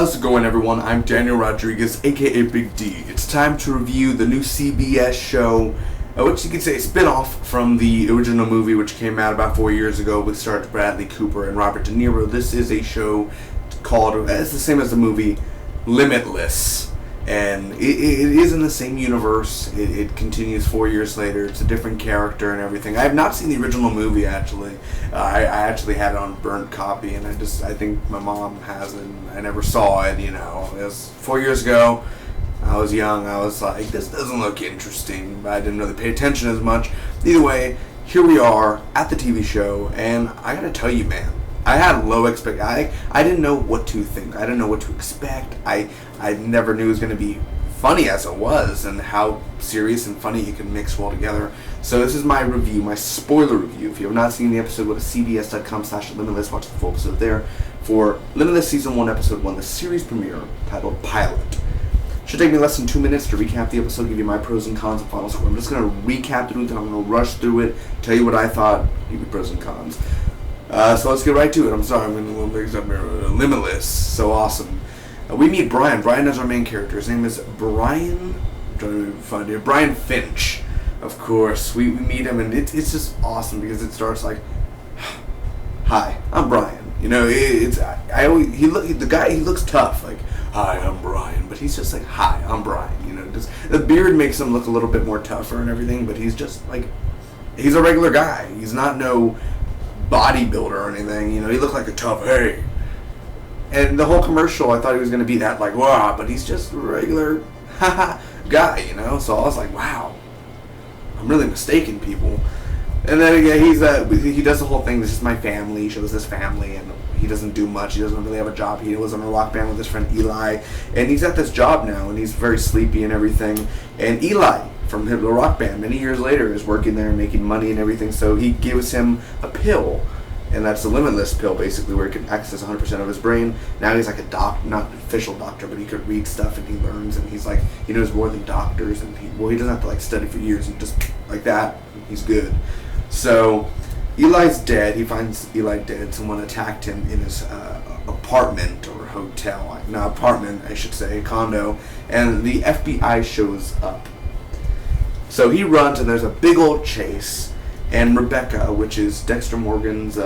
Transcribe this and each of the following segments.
How's it going, everyone? I'm Daniel Rodriguez, aka Big D. It's time to review the new CBS show, which you could say a spin-off from the original movie, which came out about 4 years ago with stars Bradley Cooper and Robert De Niro. This is a show called, it's the same as the movie, Limitless. And it is in the same universe. It continues 4 years later. It's a different character and everything. I have not seen the original movie, actually. I actually had it on burnt copy, and I think my mom has it, and I never saw it, It was 4 years ago. I was young. I was like, this doesn't look interesting, but I didn't really pay attention as much. Either way, here we are at the TV show, and I gotta tell you, man, I had low expectations. I didn't know what to think. I didn't know what to expect. I never knew it was going to be funny as it was, and how serious and funny you can mix well together. So this is my review, my spoiler review. If you have not seen the episode, go to cbs.com/limitless. Watch the full episode there for Limitless Season 1, Episode 1, the series premiere titled Pilot. Should take me less than 2 minutes to recap the episode, give you my pros and cons and final score. I'm just going to recap it, I'm going to rush through it, tell you what I thought, give you pros and cons. So let's get right to it. I'm sorry, I'm going to little things up here. Limitless, so awesome. We meet Brian. Brian is our main character. His name is Brian. I'm trying to find it. Brian Finch. Of course, we meet him, and it's just awesome because it starts like, "Hi, I'm Brian." He looks tough. Like, "Hi, I'm Brian," but he's just like, "Hi, I'm Brian." Just the beard makes him look a little bit more tougher and everything, but he's just like, he's a regular guy. He's not no bodybuilder or anything, he looked like a tough, hey. And the whole commercial, I thought he was going to be that, like, wow, but he's just a regular guy, So I was like, wow, I'm really mistaken people. And then again, he does the whole thing, this is my family, he shows his family, and he doesn't do much, he doesn't really have a job. He was in a rock band with his friend Eli, and he's at this job now, and he's very sleepy and everything. And Eli, from the rock band, many years later, is working there and making money and everything, so he gives him a pill, and that's the Limitless pill, basically, where he can access 100% of his brain. Now he's like a not an official doctor, but he could read stuff, and he learns, and he's like, he knows more than doctors, and he doesn't have to like study for years, and just like that, he's good. So Eli's dead. He finds Eli dead. Someone attacked him in his apartment or hotel, apartment, I should say, condo, and the FBI shows up. So he runs, and there's a big old chase, and Rebecca, which is Dexter Morgan's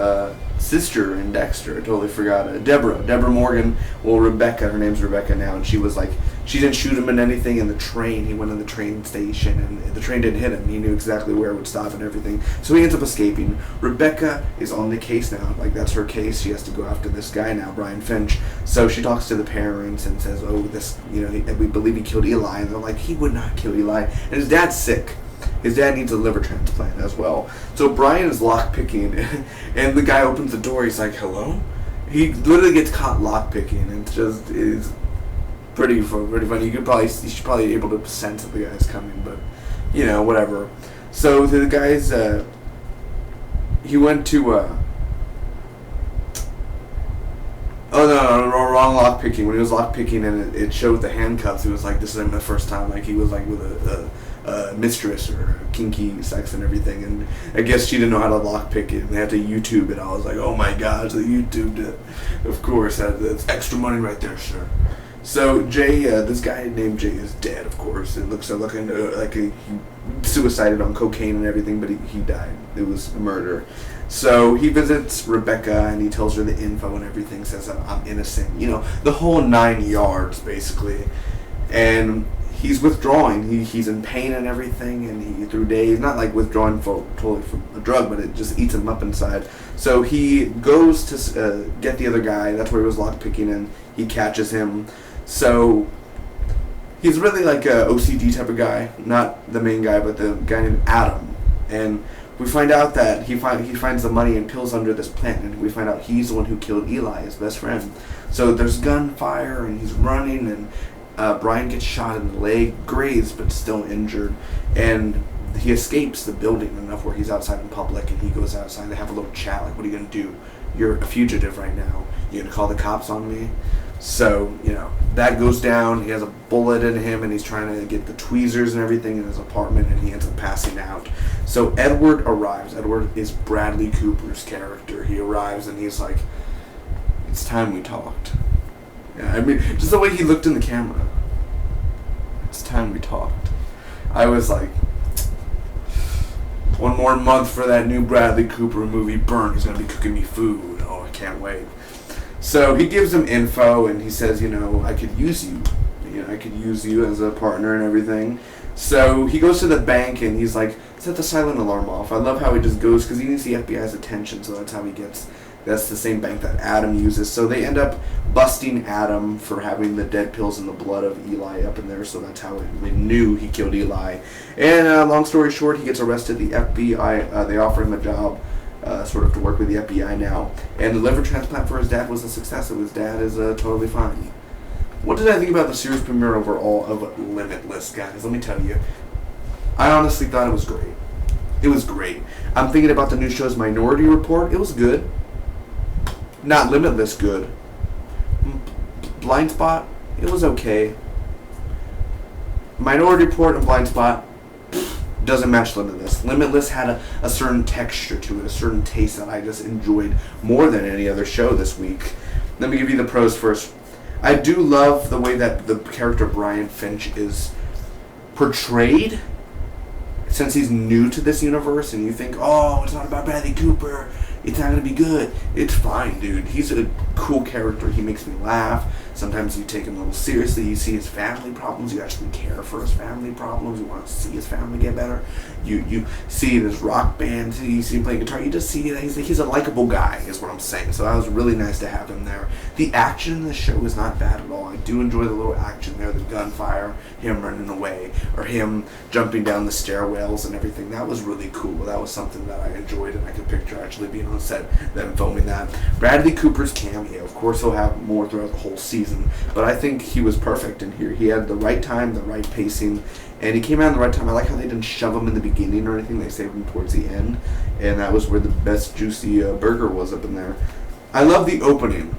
sister in Dexter, I totally forgot, Deborah Morgan, Rebecca, her name's Rebecca now, and she was like, she didn't shoot him in anything in the train. He went in the train station, and the train didn't hit him. He knew exactly where it would stop and everything. So he ends up escaping. Rebecca is on the case now. Like, that's her case. She has to go after this guy now, Brian Finch. So she talks to the parents and says, oh, this, we believe he killed Eli. And they're like, he would not kill Eli. And his dad's sick. His dad needs a liver transplant as well. So Brian is lockpicking, and the guy opens the door. He's like, hello? He literally gets caught lockpicking, and it's pretty funny. You should probably be able to sense that the guy's coming, but whatever. So the guy's he went to wrong lockpicking. When he was lockpicking and it showed the handcuffs, he was like, this isn't the first time. Like, he was like with a mistress or kinky sex and everything, and I guess she didn't know how to lockpick it, and they had to YouTube it. I was like, oh my gosh, they YouTubed it. Of course, that's extra money right there, sir. So Jay, this guy named Jay is dead, of course. It looks like he suicided on cocaine and everything, but he died. It was a murder. So he visits Rebecca, and he tells her the info and everything, says I'm innocent. The whole 9 yards, basically. And he's withdrawing. He's in pain and everything, and through days, not like withdrawing totally from a drug, but it just eats him up inside. So he goes to get the other guy. That's where he was lockpicking, and he catches him. So he's really like a OCD type of guy, not the main guy, but the guy named Adam. And we find out that he finds the money and pills under this plant, and we find out he's the one who killed Eli, his best friend. So there's gunfire, and he's running, and Brian gets shot in the leg, grazed but still injured, and he escapes the building enough where he's outside in public, and he goes outside. They have a little chat, like, what are you going to do? You're a fugitive right now. You're going to call the cops on me? So, that goes down. He has a bullet in him, and he's trying to get the tweezers and everything in his apartment, and he ends up passing out. So Edward arrives. Edward is Bradley Cooper's character. He arrives, and he's like, it's time we talked. Yeah, I mean, just the way he looked in the camera. It's time we talked. I was like, one more month for that new Bradley Cooper movie, Burn. He's going to be cooking me food. Oh, I can't wait. So he gives him info, and he says, I could use you. I could use you as a partner and everything. So he goes to the bank, and he's like, set the silent alarm off. I love how he just goes, because he needs the FBI's attention, so that's how he gets... That's the same bank that Adam uses. So they end up busting Adam for having the dead pills in the blood of Eli up in there. So that's how they knew he killed Eli. And long story short, he gets arrested. The FBI, they offer him a job sort of to work with the FBI now. And the liver transplant for his dad was a success. So his dad is totally fine. What did I think about the series premiere overall of Limitless, guys? Let me tell you. I honestly thought it was great. It was great. I'm thinking about the new show's Minority Report. It was good. Not Limitless good. Blind Spot, it was okay. Minority Report and Blind Spot doesn't match Limitless. Limitless had a certain texture to it, a certain taste that I just enjoyed more than any other show this week. Let me give you the pros first. I do love the way that the character Brian Finch is portrayed. Since he's new to this universe and you think, oh, it's not about Bradley Cooper, it's not going to be good. It's fine, dude. He's a cool character. He makes me laugh. Sometimes you take him a little seriously. You see his family problems. You actually care for his family problems. You want to see his family get better. You see this rock band. You see him playing guitar. You just see that he's a likable guy, is what I'm saying. So that was really nice to have him there. The action in the show is not bad at all. I do enjoy the little action there, the gunfire, him running away, or him jumping down the stairwells and everything. That was really cool. That was something that I enjoyed, and I could picture actually being on set, them filming that. Bradley Cooper's cameo. Of course, he'll have more throughout the whole season, but I think he was perfect in here. He had the right time, the right pacing, and he came out in the right time. I like how they didn't shove him in the beginning or anything. They saved him towards the end, and that was where the best juicy burger was up in there. I love the opening.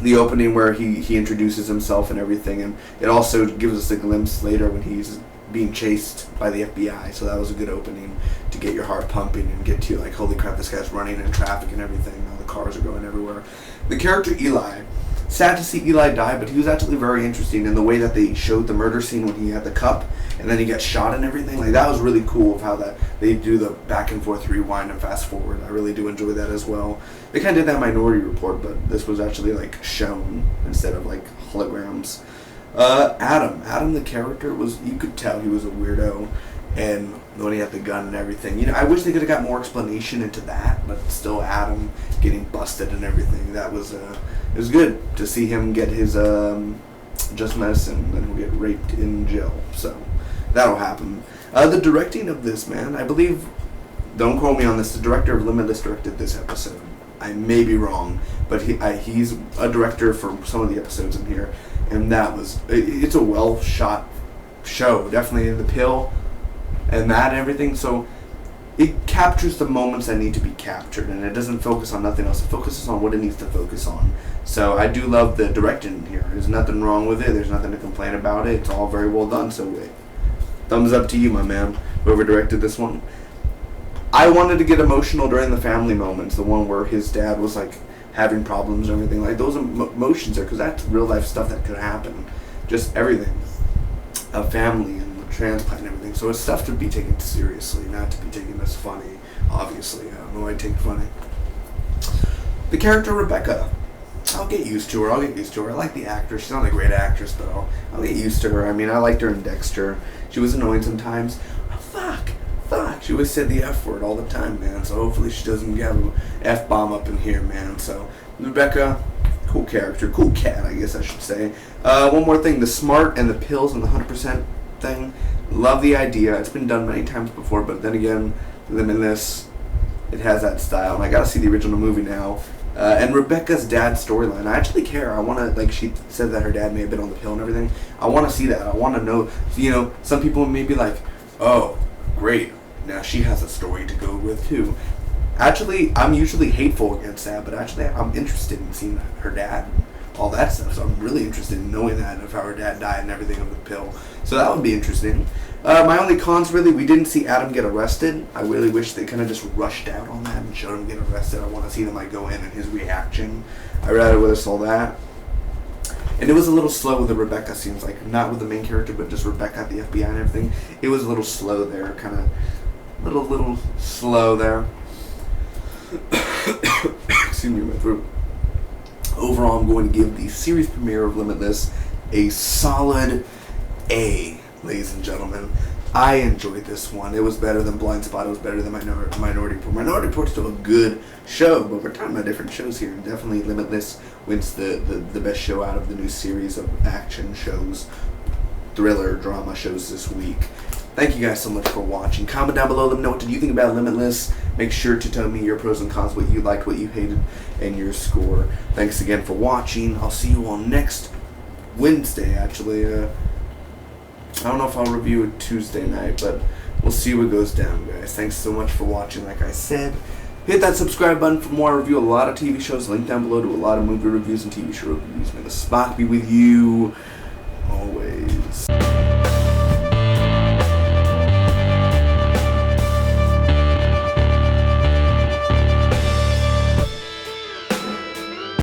The opening where he introduces himself and everything, and it also gives us a glimpse later when he's being chased by the FBI. So that was a good opening to get your heart pumping and get to like, holy crap, this guy's running in traffic and everything. All the cars are going everywhere. The character Eli, sad to see Eli die, but he was actually very interesting in the way that they showed the murder scene when he had the cup and then he got shot and everything. Like, that was really cool of how that they do the back and forth rewind and fast forward. I really do enjoy that as well. They kind of did that Minority Report, but this was actually like shown instead of like holograms. Adam the character was, you could tell he was a weirdo, and when he had the gun and everything, I wish they could have got more explanation into that, but still Adam getting busted and everything, that was it was good to see him get his just medicine and then he'll get raped in jail, so that'll happen. The directing of this, man, I believe, don't quote me on this, the director of Limitless directed this episode. I may be wrong, but he's a director for some of the episodes in here, and it's a well shot show, definitely in the pill and that and everything, so it captures the moments that need to be captured, and it doesn't focus on nothing else. It focuses on what it needs to focus on. So I do love the directing here. There's nothing wrong with it. There's nothing to complain about it. It's all very well done. So thumbs up to you, my man, whoever directed this one. I wanted to get emotional during the family moments, the one where his dad was like having problems and everything. Like, those emotions there, because that's real life stuff that could happen. Just everything. A family and the transplant and everything. So it's stuff to be taken seriously, not to be taken as funny, obviously. I don't know why I take funny. The character Rebecca. I'll get used to her. I like the actress. She's not a great actress, but I'll get used to her. I mean, I liked her in Dexter. She was annoying sometimes. Oh, fuck. She always said the F word all the time, man. So hopefully she doesn't have an F-bomb up in here, man. So, Rebecca, cool character. Cool cat, I guess I should say. One more thing. The smart and the pills and the 100% thing. Love the idea. It's been done many times before, but then again, Limitless, it has that style. And I gotta see the original movie now. And Rebecca's dad's storyline. I actually care. I want to, like, she said that her dad may have been on the pill and everything. I want to see that. I want to know, some people may be like, oh, great. Now she has a story to go with too. Actually, I'm usually hateful against that, but actually I'm interested in seeing her dad and all that stuff. So I'm really interested in knowing that, of how her dad died and everything of the pill. So that would be interesting. My only cons, really, we didn't see Adam get arrested. I really wish they kind of just rushed out on that and showed him get arrested. I want to see them go in and his reaction. I rather would have saw that. And it was a little slow with the Rebecca scenes, like not with the main character, but just Rebecca at the FBI and everything. It was a little slow there, kind of little slow there. Excuse me, my throat. Overall, I'm going to give the series premiere of Limitless a solid A, ladies and gentlemen. I enjoyed this one. It was better than Blind Spot. It was better than Minority Report. Minority Report's still a good show, but we're talking about different shows here. And definitely Limitless wins the best show out of the new series of action shows, thriller, drama shows this week. Thank you guys so much for watching. Comment down below. Let me know what did you think about Limitless. Make sure to tell me your pros and cons, what you liked, what you hated, and your score. Thanks again for watching. I'll see you all next Wednesday, actually. I don't know if I'll review it Tuesday night, but we'll see what goes down, guys. Thanks so much for watching. Like I said, hit that subscribe button for more. I review a lot of TV shows. Link down below to a lot of movie reviews and TV show reviews. May the spot be with you always.